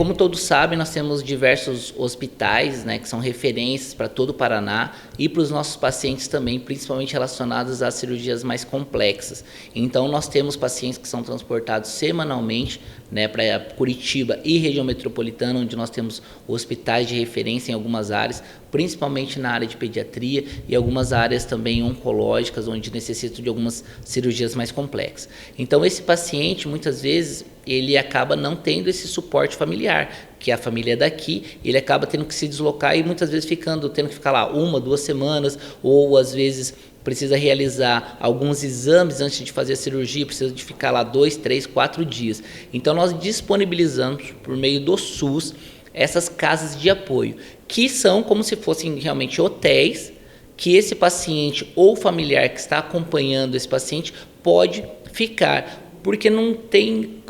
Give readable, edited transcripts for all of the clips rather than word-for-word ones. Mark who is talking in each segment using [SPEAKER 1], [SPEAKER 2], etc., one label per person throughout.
[SPEAKER 1] Como todos sabem, nós temos diversos hospitais, né, que são referências para todo o Paraná e para os nossos pacientes também, principalmente relacionados às cirurgias mais complexas. Então, nós temos pacientes que são transportados semanalmente, né, para Curitiba e região metropolitana, onde nós temos hospitais de referência em algumas áreas, principalmente na área de pediatria e algumas áreas também oncológicas, onde necessitam de algumas cirurgias mais complexas. Então, esse paciente, muitas vezes, ele acaba não tendo esse suporte familiar, que a família é daqui, ele acaba tendo que se deslocar e muitas vezes tendo que ficar lá 1, 2 semanas, ou às vezes precisa realizar alguns exames antes de fazer a cirurgia, precisa de ficar lá 2, 3, 4 dias. Então nós disponibilizamos por meio do SUS essas casas de apoio, que são como se fossem realmente hotéis, que esse paciente ou familiar que está acompanhando esse paciente pode ficar, porque não tem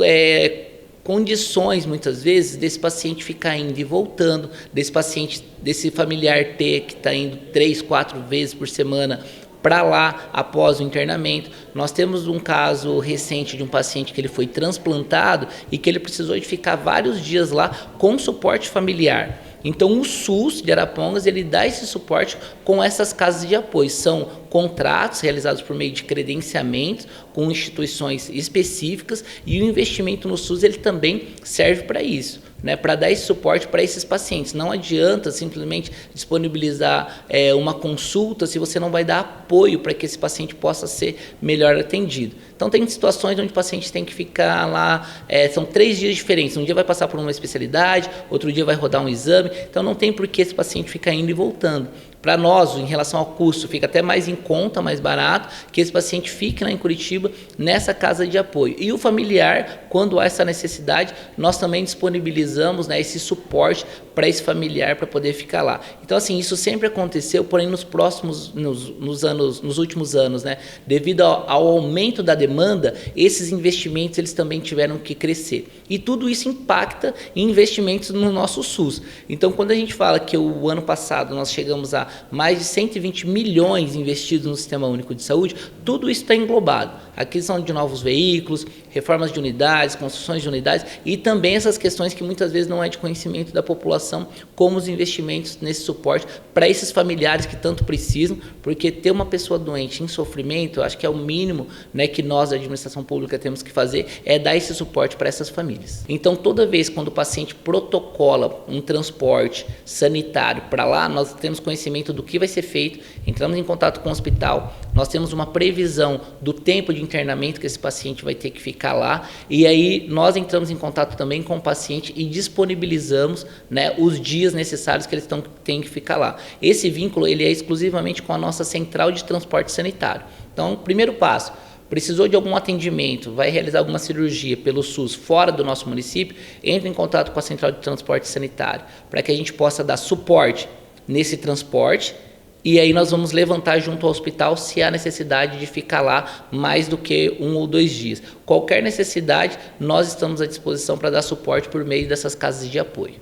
[SPEAKER 1] condições, muitas vezes, desse paciente ficar indo e voltando, desse familiar ter que está indo 3, 4 vezes por semana para lá após o internamento. Nós temos um caso recente de um paciente que ele foi transplantado e que ele precisou de ficar vários dias lá com suporte familiar. Então o SUS de Arapongas, ele dá esse suporte com essas casas de apoio. São contratos realizados por meio de credenciamentos com instituições específicas, e o investimento no SUS ele também serve para isso, né, para dar esse suporte para esses pacientes. Não adianta simplesmente disponibilizar uma consulta se você não vai dar apoio para que esse paciente possa ser melhor atendido. Então tem situações onde o paciente tem que ficar lá, são 3 dias diferentes, um dia vai passar por uma especialidade, outro dia vai rodar um exame, então não tem por que esse paciente ficar indo e voltando. Para nós, em relação ao custo, fica até mais em conta, mais barato, que esse paciente fique lá em Curitiba, nessa casa de apoio. E o familiar, quando há essa necessidade, nós também disponibilizamos, né, esse suporte para esse familiar para poder ficar lá. Então, assim, isso sempre aconteceu, porém nos últimos anos, né, devido ao aumento da demanda, esses investimentos eles também tiveram que crescer. E tudo isso impacta em investimentos no nosso SUS. Então, quando a gente fala que o ano passado nós chegamos a mais de 120 milhões investidos no Sistema Único de Saúde, tudo isso está englobado. Aquisição de novos veículos, reformas de unidades, construções de unidades e também essas questões que muitas vezes não é de conhecimento da população, como os investimentos nesse suporte para esses familiares que tanto precisam, porque ter uma pessoa doente em sofrimento, eu acho que é o mínimo, né, que nós, da administração pública, temos que fazer, é dar esse suporte para essas famílias. Então, toda vez quando o paciente protocola um transporte sanitário para lá, nós temos conhecimento do que vai ser feito, entramos em contato com o hospital, nós temos uma previsão do tempo de internamento que esse paciente vai ter que ficar lá, e aí nós entramos em contato também com o paciente e disponibilizamos, né, os dias necessários que eles têm que ficar lá. Esse vínculo ele é exclusivamente com a nossa central de transporte sanitário. Então, primeiro passo, precisou de algum atendimento, vai realizar alguma cirurgia pelo SUS fora do nosso município, entre em contato com a central de transporte sanitário, para que a gente possa dar suporte nesse transporte, e aí nós vamos levantar junto ao hospital se há necessidade de ficar lá mais do que 1 ou 2 dias. Qualquer necessidade, nós estamos à disposição para dar suporte por meio dessas casas de apoio.